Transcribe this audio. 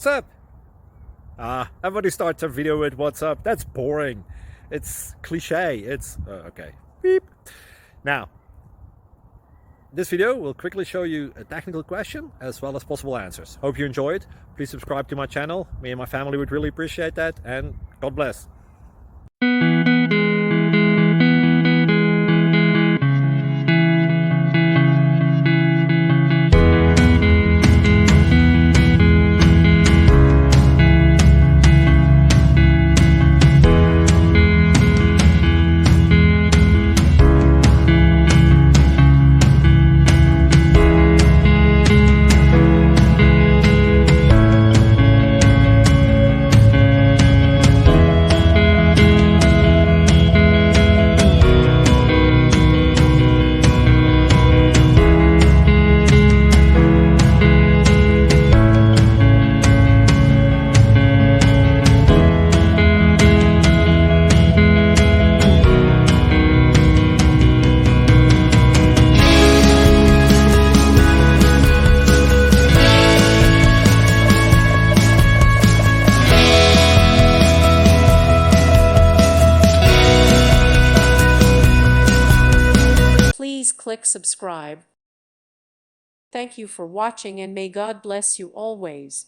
what's up? Everybody starts a video with what's up. That's boring. It's cliche. It's okay. Beep. Now, this video will quickly show you a technical question as well as possible answers. Hope you enjoyed. Please subscribe to my channel. Me and my family would really appreciate that, and God bless. Please click subscribe. Thank you for watching and may God bless you always.